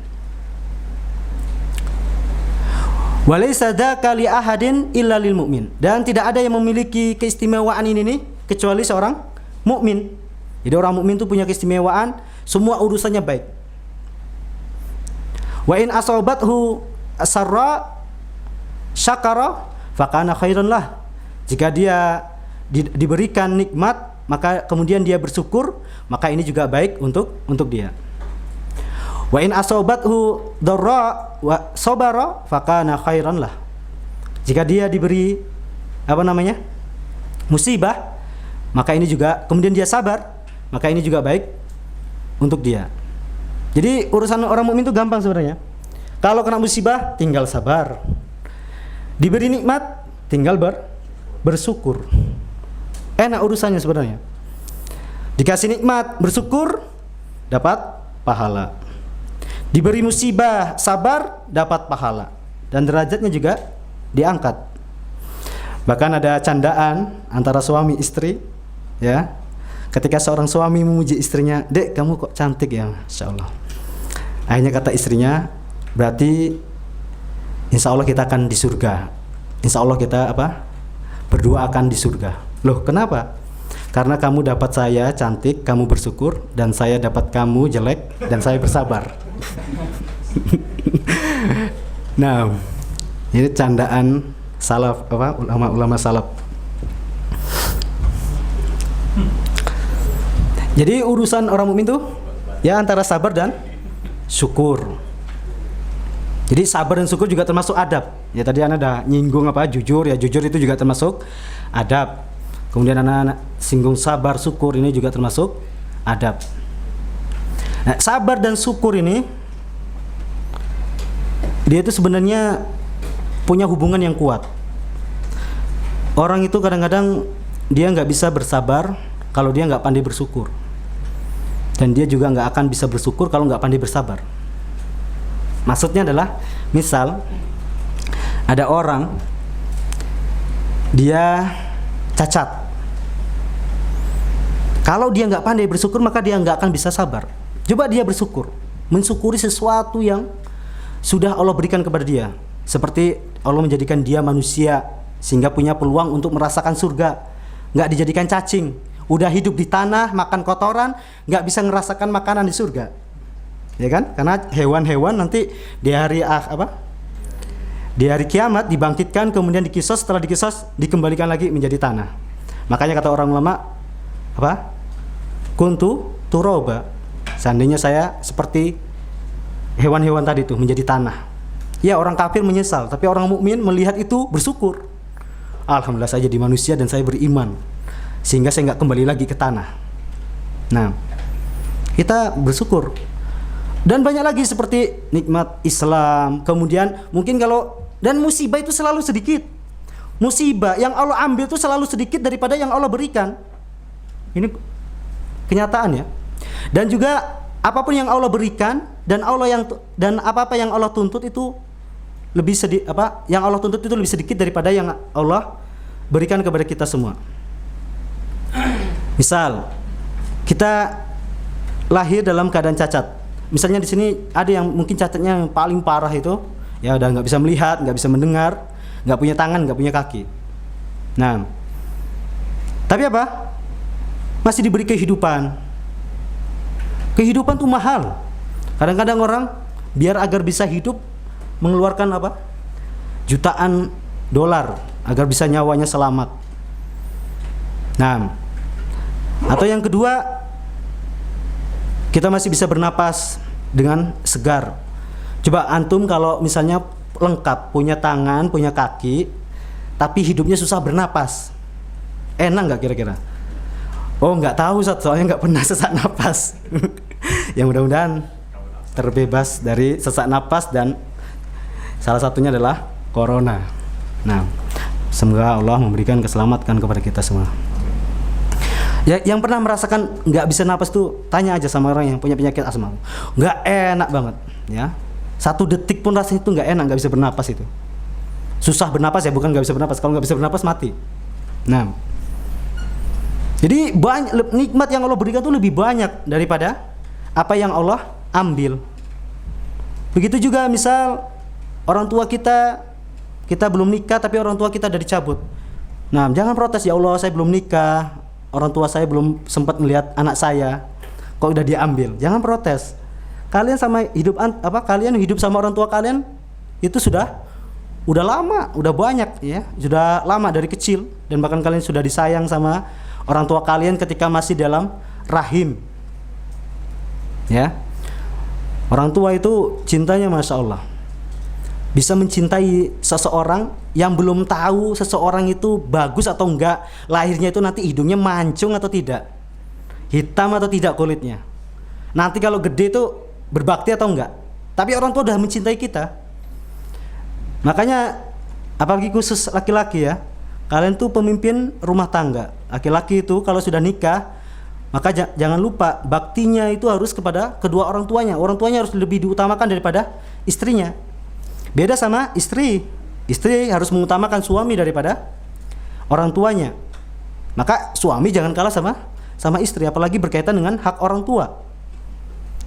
Walaysa dzaka li ahadin illa lil mu'min. Dan tidak ada yang memiliki keistimewaan ini nih kecuali seorang mukmin. Jadi orang mukmin itu punya keistimewaan, semua urusannya baik. Wa in asabathu sarra syakara fakana khairan lah. Jika dia diberikan nikmat, maka kemudian dia bersyukur, maka ini juga baik untuk dia. Wa in asabathu dharra wa sabara fakana khairan lah. Jika dia diberi musibah, maka ini juga kemudian dia sabar, maka ini juga baik untuk dia. Jadi urusan orang mukmin itu gampang sebenarnya. Kalau kena musibah tinggal sabar. Diberi nikmat tinggal bersyukur. Enak urusannya sebenarnya. Dikasih nikmat bersyukur dapat pahala. Diberi musibah sabar dapat pahala dan derajatnya juga diangkat. Bahkan ada candaan antara suami istri ya. Ketika seorang suami memuji istrinya, "Dek, kamu kok cantik ya, Masya Allah." Akhirnya kata istrinya, "Berarti insya Allah kita akan di surga. Insya Allah kita berdoa akan di surga. Loh, kenapa? Karena kamu dapat saya cantik, kamu bersyukur, dan saya dapat kamu jelek, dan saya bersabar. Nah, ini candaan salaf, ulama-ulama salaf. Jadi urusan orang mukmin tuh ya antara sabar dan syukur. Jadi sabar dan syukur juga termasuk adab. Ya tadi Anda udah nyinggung jujur, ya jujur itu juga termasuk adab. Kemudian anak-anak singgung sabar, syukur, ini juga termasuk adab. Nah, sabar dan syukur ini dia itu sebenarnya punya hubungan yang kuat. Orang itu kadang-kadang dia nggak bisa bersabar kalau dia nggak pandai bersyukur, dan dia juga nggak akan bisa bersyukur kalau nggak pandai bersabar. Maksudnya adalah, misal ada orang dia cacat. Kalau dia nggak pandai bersyukur, maka dia nggak akan bisa sabar. Coba dia bersyukur, mensyukuri sesuatu yang sudah Allah berikan kepada dia. Seperti Allah menjadikan dia manusia sehingga punya peluang untuk merasakan surga, nggak dijadikan cacing. Udah hidup di tanah, makan kotoran, nggak bisa ngerasakan makanan di surga. Ya kan? Karena hewan-hewan nanti di hari di hari kiamat dibangkitkan, kemudian dikisos, setelah dikisos dikembalikan lagi menjadi tanah. Makanya kata orang ulama kuntu turoba, seandainya saya seperti hewan-hewan tadi itu menjadi tanah. Ya, orang kafir menyesal, tapi orang mukmin melihat itu bersyukur. Alhamdulillah saya jadi manusia dan saya beriman, sehingga saya nggak kembali lagi ke tanah. Nah, kita bersyukur. Dan banyak lagi seperti nikmat Islam. Kemudian mungkin dan musibah itu selalu sedikit. Musibah yang Allah ambil itu selalu sedikit daripada yang Allah berikan. Ini kenyataan ya. Dan juga apapun yang Allah berikan dan apa-apa yang Allah tuntut itu lebih yang Allah tuntut itu lebih sedikit daripada yang Allah berikan kepada kita semua. Misal kita lahir dalam keadaan cacat. Misalnya di sini ada yang mungkin cacatnya yang paling parah itu, ya udah nggak bisa melihat, nggak bisa mendengar, nggak punya tangan, nggak punya kaki. Nah, tapi masih diberi kehidupan. Kehidupan tuh mahal. Kadang-kadang orang biar agar bisa hidup mengeluarkan jutaan dolar agar bisa nyawanya selamat. Nah, atau yang kedua, kita masih bisa bernapas dengan segar. Coba antum kalau misalnya lengkap, punya tangan, punya kaki, tapi hidupnya susah bernapas, enak nggak kira-kira? Oh, nggak tahu, soalnya nggak pernah sesak napas. Yang mudah-mudahan terbebas dari sesak napas, dan salah satunya adalah corona. Nah, semoga Allah memberikan keselamatan kepada kita semua. Ya, yang pernah merasakan nggak bisa napas tuh tanya aja sama orang yang punya penyakit asma. Nggak enak banget, ya. 1 detik pun rasanya itu nggak enak, nggak bisa bernapas itu. Susah bernapas ya, bukan nggak bisa bernapas. Kalau nggak bisa bernapas mati. Nah, jadi nikmat yang Allah berikan tuh lebih banyak daripada apa yang Allah ambil. Begitu juga misal orang tua kita belum nikah tapi orang tua kita udah dicabut. Nah, jangan protes, ya Allah saya belum nikah, orang tua saya belum sempat melihat anak saya, kok udah diambil. Jangan protes. Kalian kalian hidup sama orang tua kalian itu udah lama, udah banyak ya, sudah lama dari kecil, dan bahkan kalian sudah disayang sama orang tua kalian ketika masih dalam rahim. Ya. Orang tua itu cintanya Masya Allah. Bisa mencintai seseorang yang belum tahu seseorang itu bagus atau enggak, lahirnya itu nanti hidungnya mancung atau tidak, hitam atau tidak kulitnya, nanti kalau gede itu berbakti atau enggak. Tapi orang tua udah mencintai kita. Makanya apalagi khusus laki-laki ya, kalian tuh pemimpin rumah tangga. Laki-laki itu kalau sudah nikah, maka jangan lupa baktinya itu harus kepada kedua orang tuanya. Orang tuanya harus lebih diutamakan daripada istrinya. Beda sama istri. Istri harus mengutamakan suami daripada orang tuanya. Maka suami jangan kalah sama istri, apalagi berkaitan dengan hak orang tua.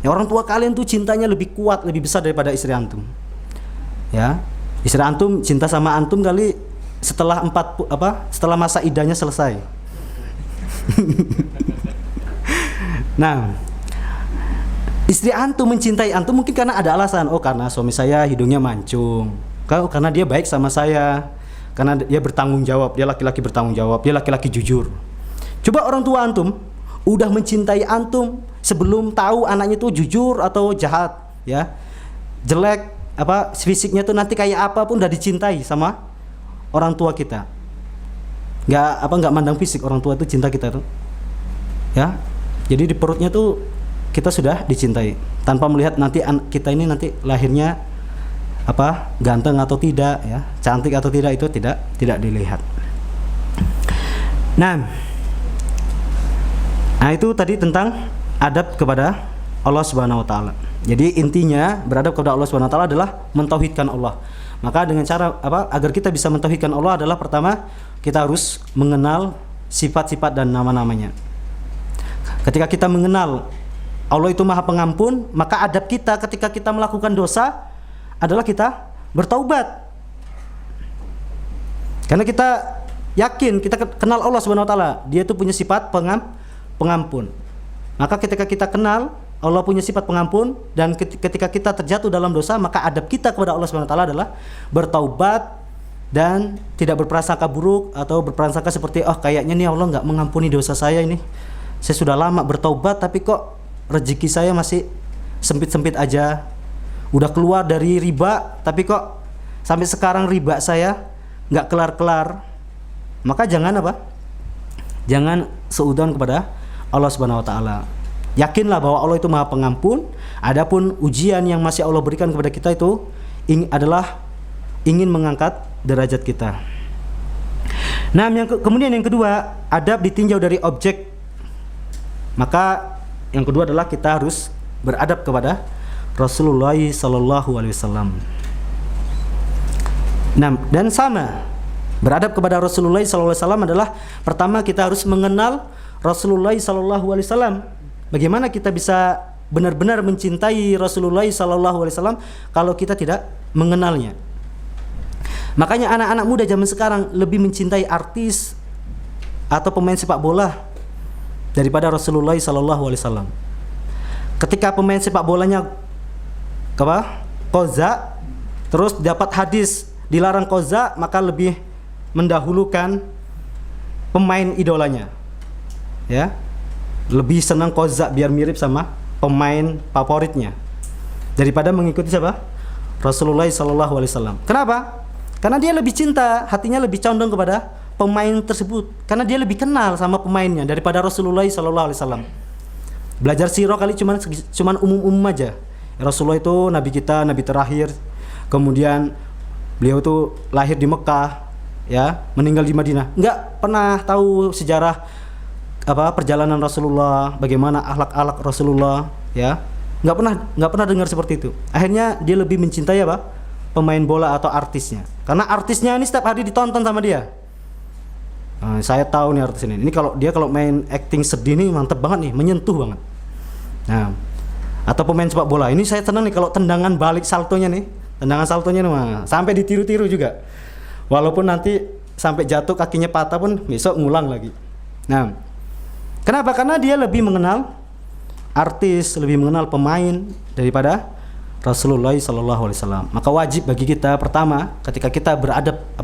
Ya, orang tua kalian tuh cintanya lebih kuat, lebih besar daripada istri antum. Ya. Istri antum cinta sama antum kali setelah setelah masa idahnya selesai. Nah, istri antum mencintai antum mungkin karena ada alasan. Oh, karena suami saya hidungnya mancung. Karena dia baik sama saya. Karena dia bertanggung jawab, dia laki-laki bertanggung jawab, dia laki-laki jujur. Coba orang tua antum udah mencintai antum sebelum tahu anaknya itu jujur atau jahat, ya. Jelek, fisiknya tuh nanti kayak apapun udah dicintai sama orang tua kita. Nggak mandang fisik, orang tua itu cinta kita tuh. Ya. Jadi di perutnya tuh kita sudah dicintai tanpa melihat nanti kita ini nanti lahirnya ganteng atau tidak, ya, cantik atau tidak, itu tidak dilihat. Nah itu tadi tentang adab kepada Allah Subhanahu wa taala. Jadi intinya beradab kepada Allah Subhanahu wa taala adalah mentauhidkan Allah. Maka dengan cara agar kita bisa mentauhidkan Allah adalah pertama kita harus mengenal sifat-sifat dan nama-namanya. Ketika kita mengenal Allah itu Maha Pengampun, maka adab kita ketika kita melakukan dosa adalah kita bertaubat. Karena kita yakin, kita kenal Allah Subhanahu wa taala, Dia itu punya sifat pengampun. Maka ketika kita kenal Allah punya sifat pengampun dan ketika kita terjatuh dalam dosa, maka adab kita kepada Allah Subhanahu wa taala adalah bertaubat dan tidak berprasangka buruk atau berprasangka seperti kayaknya nih Allah nggak mengampuni dosa saya ini. Saya sudah lama bertaubat tapi kok rezeki saya masih sempit-sempit aja. Udah keluar dari riba tapi kok sampai sekarang riba saya nggak kelar-kelar. Maka jangan jangan seudon kepada Allah Subhanahu wa taala. Yakinlah bahwa Allah itu Maha Pengampun. Adapun ujian yang masih Allah berikan kepada kita itu adalah ingin mengangkat derajat kita. Nah, kemudian yang kedua, adab ditinjau dari objek. Maka yang kedua adalah kita harus beradab kepada Rasulullah sallallahu alaihi wasallam. Nah, dan sama beradab kepada Rasulullah sallallahu alaihi wasallam adalah pertama kita harus mengenal Rasulullah sallallahu alaihi wasallam. Bagaimana kita bisa benar-benar mencintai Rasulullah sallallahu alaihi wasallam kalau kita tidak mengenalnya? Makanya anak-anak muda zaman sekarang lebih mencintai artis atau pemain sepak bola daripada Rasulullah sallallahu alaihi wasallam. Ketika pemain sepak bolanya qaza, terus dapat hadis dilarang qaza, maka lebih mendahulukan pemain idolanya. Ya. Lebih senang qaza biar mirip sama pemain favoritnya daripada mengikuti siapa? Rasulullah sallallahu alaihi wasallam. Kenapa? Karena dia lebih cinta, hatinya lebih condong kepada pemain tersebut karena dia lebih kenal sama pemainnya daripada Rasulullah sallallahu alaihi wasallam. Belajar sirah kali cuman umum-umum aja. Rasulullah itu nabi kita, nabi terakhir. Kemudian beliau itu lahir di Mekah, ya, meninggal di Madinah. Enggak pernah tahu sejarah perjalanan Rasulullah, bagaimana akhlak-akhlak Rasulullah, ya. Enggak pernah dengar seperti itu. Akhirnya dia lebih mencintai pemain bola atau artisnya. Karena artisnya ini setiap hari ditonton sama dia. Nah, saya tahu nih artis ini. Ini kalau main acting sedih nih mantep banget nih, menyentuh banget. Nah, atau pemain sepak bola. Ini saya senang nih kalau tendangan balik saltonya nih. Tendangan saltonya nih sampai ditiru-tiru juga. Walaupun nanti sampai jatuh kakinya patah pun besok ngulang lagi. Nah, kenapa? Karena dia lebih mengenal artis, lebih mengenal pemain daripada Rasulullah sallallahu alaihi wasallam. Maka wajib bagi kita pertama ketika kita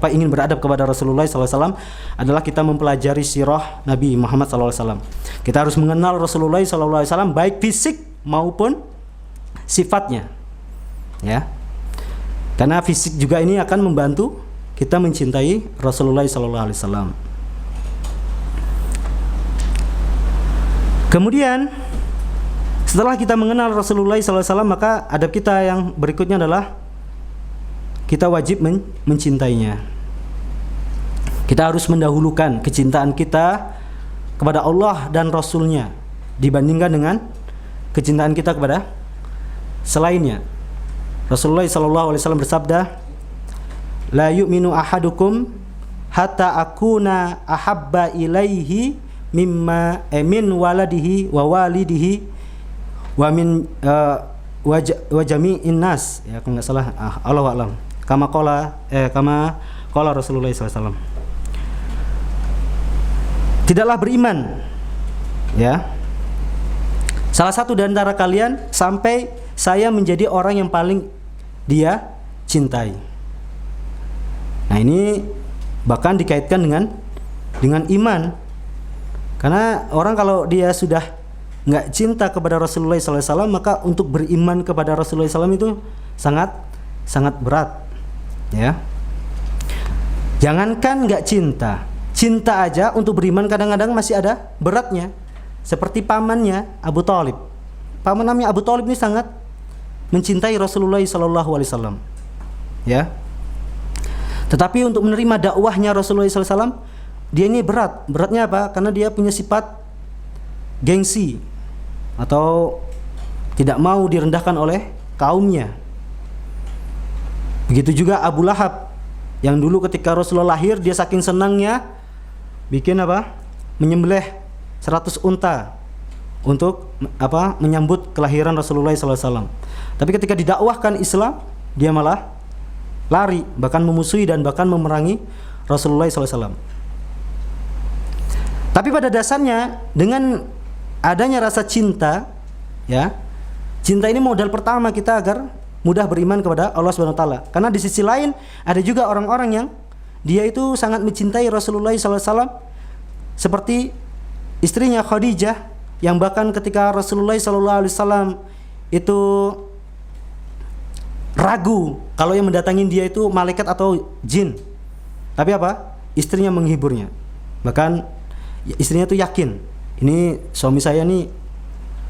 ingin beradab kepada Rasulullah sallallahu alaihi wasallam adalah kita mempelajari sirah Nabi Muhammad sallallahu alaihi wasallam. Kita harus mengenal Rasulullah sallallahu alaihi wasallam baik fisik maupun sifatnya. Ya. Karena fisik juga ini akan membantu kita mencintai Rasulullah sallallahu alaihi wasallam. Kemudian setelah kita mengenal Rasulullah SAW, maka adab kita yang berikutnya adalah kita wajib mencintainya. Kita harus mendahulukan kecintaan kita kepada Allah dan Rasulnya dibandingkan dengan kecintaan kita kepada selainnya. Rasulullah SAW bersabda, la yu'minu ahadukum hatta akuna ahabba ilaihi mimma min waladihi wa walidihi wa min wa jami'in nas, ya kalau enggak salah, Allahu a'lam. kama qala Rasulullah SAW. Tidaklah beriman, ya, salah satu di antara kalian sampai saya menjadi orang yang paling dia cintai. Nah, ini bahkan dikaitkan dengan iman. Karena orang kalau dia sudah nggak cinta kepada Rasulullah SAW, maka untuk beriman kepada Rasulullah SAW itu sangat berat, ya. Jangankan nggak cinta, cinta aja untuk beriman kadang-kadang masih ada beratnya. Seperti pamannya Abu Thalib. Paman namanya Abu Thalib ini sangat mencintai Rasulullah SAW, ya. Tetapi untuk menerima dakwahnya Rasulullah SAW, dia ini berat. Beratnya apa? Karena dia punya sifat gengsi atau tidak mau direndahkan oleh kaumnya. Begitu juga Abu Lahab, yang dulu ketika Rasulullah lahir, dia saking senangnya bikin apa? Menyembelih 100 unta untuk apa? Menyambut kelahiran Rasulullah SAW. Tapi ketika didakwahkan Islam, dia malah lari, bahkan memusuhi dan bahkan memerangi Rasulullah SAW. Tapi pada dasarnya dengan adanya rasa cinta, ya, cinta ini modal pertama kita agar mudah beriman kepada Allah Subhanahu wa taala. Karena di sisi lain ada juga orang-orang yang dia itu sangat mencintai Rasulullah SAW, seperti istrinya Khadijah, yang bahkan ketika Rasulullah SAW itu ragu kalau yang mendatangi dia itu malaikat atau jin, tapi apa? Istrinya menghiburnya. Bahkan istrinya tuh yakin, ini suami saya nih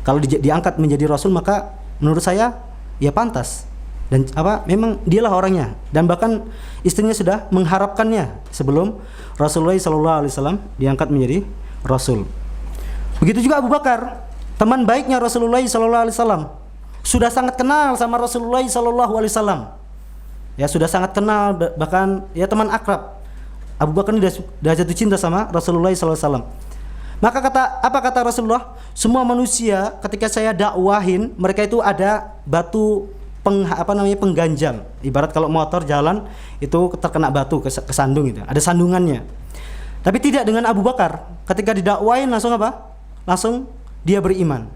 kalau diangkat menjadi rasul, maka menurut saya ya pantas, dan apa, memang dialah orangnya. Dan bahkan istrinya sudah mengharapkannya sebelum Rasulullah SAW diangkat menjadi rasul. Begitu juga Abu Bakar, teman baiknya Rasulullah SAW, sudah sangat kenal sama Rasulullah SAW, ya, sudah sangat kenal, bahkan ya teman akrab. Abu Bakar ini sudah jatuh cinta sama Rasulullah SAW. Maka apa kata Rasulullah? Semua manusia ketika saya dakwahin, mereka itu ada batu pengganjal. Ibarat kalau motor jalan itu terkena batu, kesandung itu, ada sandungannya. Tapi tidak dengan Abu Bakar. Ketika didakwahin langsung apa? Langsung dia beriman.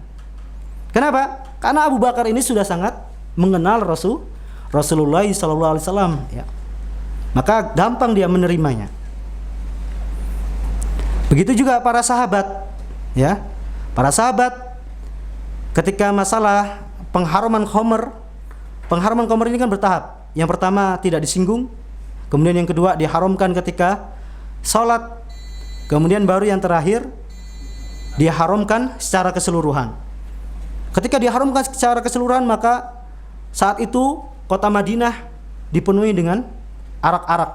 Kenapa? Karena Abu Bakar ini sudah sangat mengenal Rasulullah SAW, ya. Maka gampang dia menerimanya. Begitu juga para sahabat, ya. Para sahabat ketika masalah pengharuman khamr ini kan bertahap. Yang pertama tidak disinggung, kemudian yang kedua diharamkan ketika salat, kemudian baru yang terakhir diharamkan secara keseluruhan. Ketika diharamkan secara keseluruhan, maka saat itu kota Madinah dipenuhi dengan arak-arak,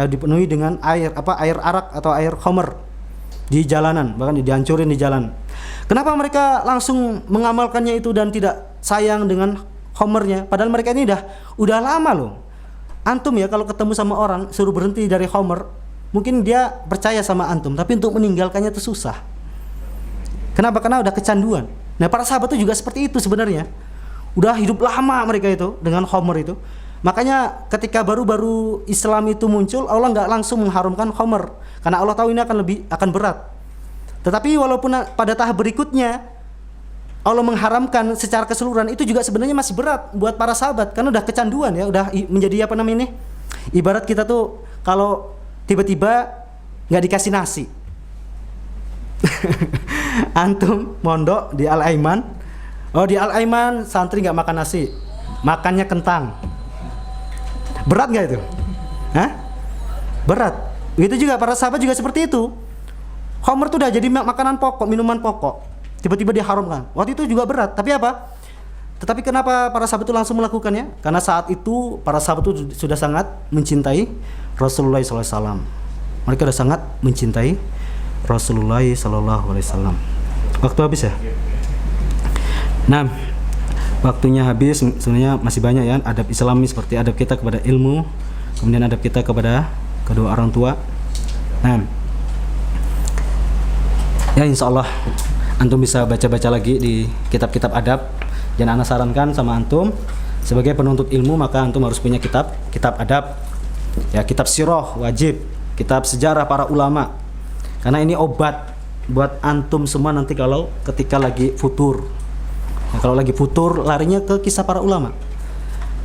dipenuhi dengan air arak atau air khamr di jalanan, bahkan dihancurin di jalan. Kenapa mereka langsung mengamalkannya itu dan tidak sayang dengan khamrnya? Padahal mereka ini udah lama loh. Antum ya kalau ketemu sama orang suruh berhenti dari khamr, mungkin dia percaya sama antum, tapi untuk meninggalkannya itu susah. Kenapa? Karena udah kecanduan. Nah, para sahabat itu juga seperti itu sebenarnya. Udah hidup lama mereka itu dengan khamr itu. Makanya ketika baru-baru Islam itu muncul, Allah nggak langsung mengharamkan khamr, karena Allah tahu ini akan berat. Tetapi walaupun pada tahap berikutnya Allah mengharamkan secara keseluruhan, itu juga sebenarnya masih berat buat para sahabat, karena udah kecanduan ya, udah menjadi apa namanya ini? Ibarat kita tuh kalau tiba-tiba nggak dikasih nasi. Antum mondok di Al-Aiman, di Al-Aiman santri nggak makan nasi, makannya kentang. Berat nggak itu? Hah? Berat. Begitu juga para sahabat juga seperti itu. Khamr itu udah jadi makanan pokok, minuman pokok. Tiba-tiba diharamkan. Waktu itu juga berat. Tapi apa? Tetapi kenapa para sahabat itu langsung melakukannya? Karena saat itu para sahabat itu sudah sangat mencintai Rasulullah SAW. Mereka sudah sangat mencintai Rasulullah SAW. Waktu habis ya? Nah, waktunya habis. Sebenarnya masih banyak ya adab Islami, seperti adab kita kepada ilmu, kemudian adab kita kepada kedua orang tua. Nah, ya insya Allah antum bisa baca-baca lagi di kitab-kitab adab. Dan ana sarankan sama antum, Sebagai penuntut ilmu maka antum harus punya kitab adab. Ya, kitab sirah wajib, kitab sejarah para ulama. Karena ini obat buat antum semua nanti kalau ketika lagi futur. Nah, kalau lagi futur larinya ke kisah para ulama.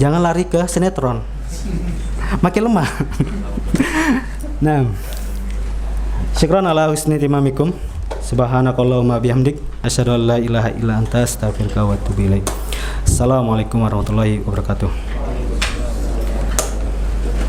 Jangan lari ke sinetron. Makin lemah. Nah. Syukran ala husni timamikum. Subhanakallahumma bihamdik asyhadu an la ilaha illa anta astaghfiruka wa atubu ilaik. Assalamualaikum warahmatullahi wabarakatuh.